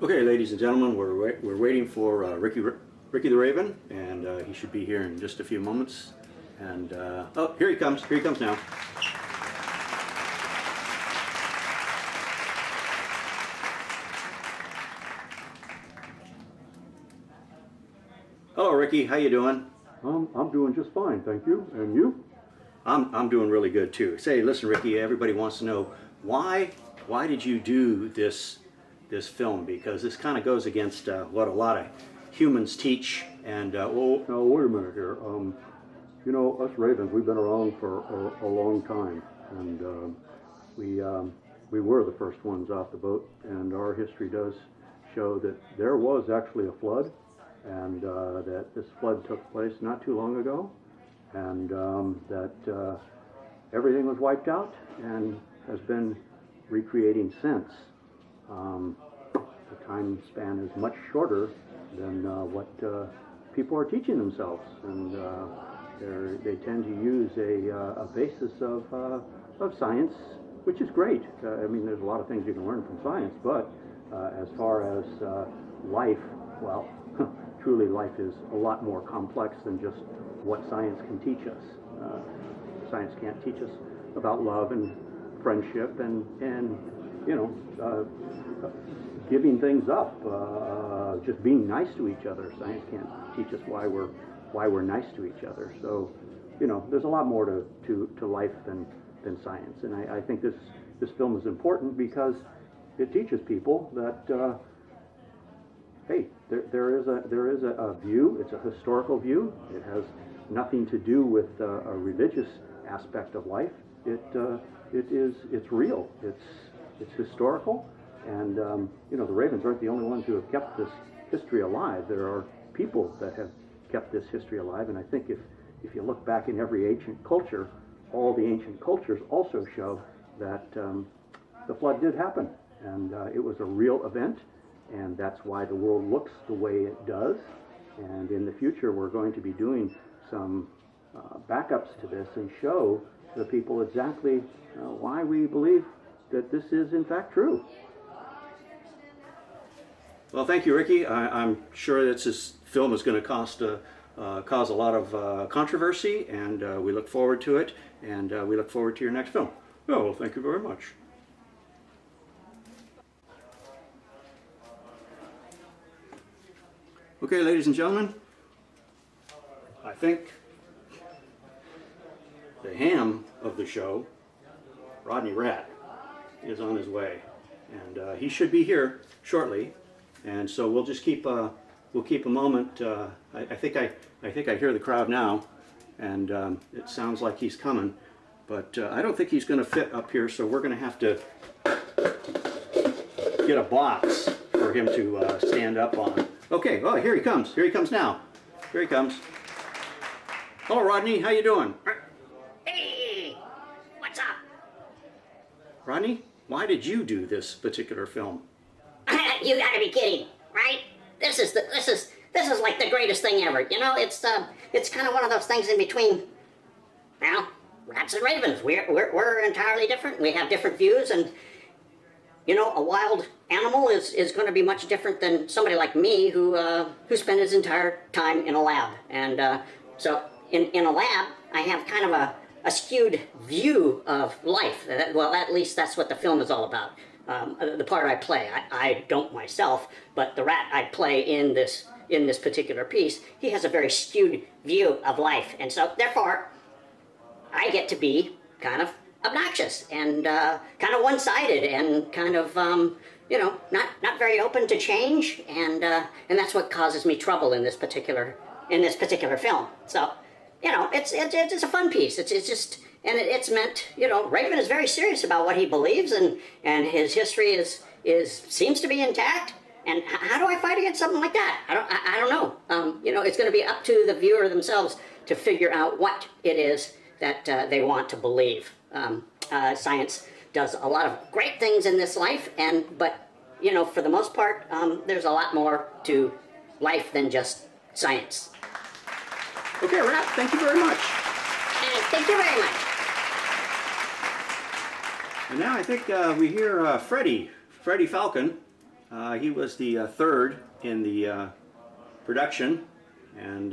Okay, ladies and gentlemen, we're waiting for Ricky the Raven, and he should be here in just a few moments. And oh, here he comes! Here he comes now. Hello, Ricky. How you doing? I'm doing just fine, thank you. And you? I'm doing really good too. Say, listen, Ricky. Everybody wants to know why did you do this film? Because this kind of goes against what a lot of humans teach. And oh, now wait a minute here. You know, us Ravens, we've been around for a long time, and we were the first ones off the boat. And our history does show that there was actually a flood, and that this flood took place not too long ago, and that everything was wiped out and has been recreating since. The time span is much shorter than what people are teaching themselves, and they tend to use a basis of science, which is great. I mean, there's a lot of things you can learn from science, but as far as life, well, truly life is a lot more complex than just what science can teach us. Science can't teach us about love and friendship and you know, giving things up, just being nice to each other. Science can't teach us why we're nice to each other. So, you know, there's a lot more to life than science. And I think this film is important because it teaches people that hey, there is a view. It's a historical view. It has nothing to do with a religious aspect of life. It's real. It's historical, and you know, the Ravens aren't the only ones who have kept this history alive. There are people that have kept this history alive, and I think if you look back in every ancient culture, all the ancient cultures also show that the flood did happen, and it was a real event, and that's why the world looks the way it does. And in the future, we're going to be doing some backups to this and show the people exactly why we believe that this is in fact true. Well, thank you, Ricky. I'm sure that this film is going to cause a lot of controversy, and we look forward to it, and we look forward to your next film. Oh, well, thank you very much. Okay, ladies and gentlemen, I think the ham of the show, Rodney Rat, is on his way, and he should be here shortly. And so we'll just keep a moment. I think I hear the crowd now, and it sounds like he's coming, but I don't think he's going to fit up here. So we're going to have to get a box for him to stand up on. Okay. Oh, here he comes. Here he comes now. Here he comes. Hello, Rodney. How you doing? Hey, what's up? Rodney, why did you do this particular film? You gotta be kidding, right? This is like the greatest thing ever. You know, it's kind of one of those things in between. Well, rats and ravens. We're entirely different. We have different views, and you know, a wild animal is going to be much different than somebody like me who spent his entire time in a lab. And so in a lab, I have kind of a skewed view of life. Well, at least that's what the film is all about. The part I play, I don't myself, but the rat I play in this particular piece, he has a very skewed view of life, and so therefore, I get to be kind of obnoxious and kind of one-sided and kind of you know, not very open to change, and that's what causes me trouble in this particular film. So, you know, it's a fun piece. It's just. And it's meant, you know, Raven is very serious about what he believes, and his history seems to be intact. And how do I fight against something like that? I don't know. You know, it's going to be up to the viewer themselves to figure out what it is that they want to believe. Science does a lot of great things in this life, but you know, for the most part, there's a lot more to life than just science. Okay, Rat, thank you very much. Thank you very much. And now I think we hear Freddy Falcon. He was the third in the production, and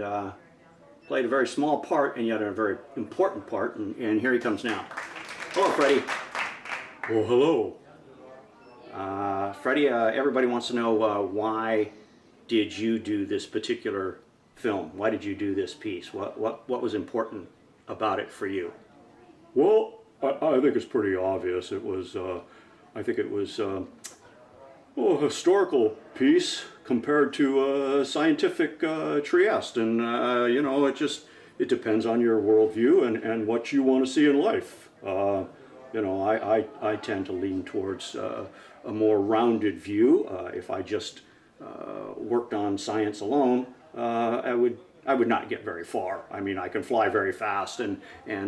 played a very small part, and yet a very important part, and here he comes now. Hello, Freddy. Oh, hello. Freddy, everybody wants to know why did you do this particular film? Why did you do this piece? What was important about it for you? Well, I think it's pretty obvious. It was, I think it was a historical piece compared to a scientific Trieste, and you know, it depends on your worldview and what you want to see in life. You know, I tend to lean towards a more rounded view. If I just worked on science alone, I would not get very far. I mean, I can fly very fast, and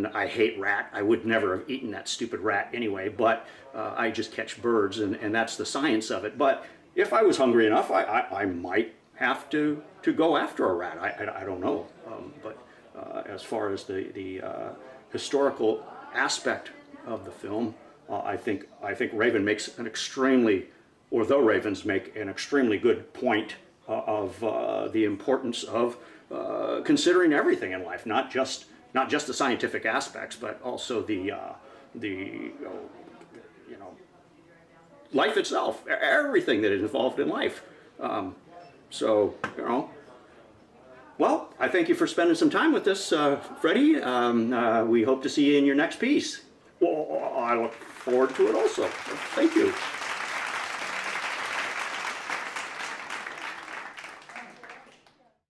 I hate rat. I would never have eaten that stupid rat anyway, but I just catch birds, and that's the science of it. But if I was hungry enough, I might have to go after a rat. I don't know. But as far as the historical aspect of the film, I think Raven makes an extremely, or the Ravens make an extremely good point of the importance of considering everything in life, not just the scientific aspects, but also the life itself, everything that is involved in life. So, you know, well, I thank you for spending some time with us, Freddy. We hope to see you in your next piece. Well, I look forward to it also. Thank you.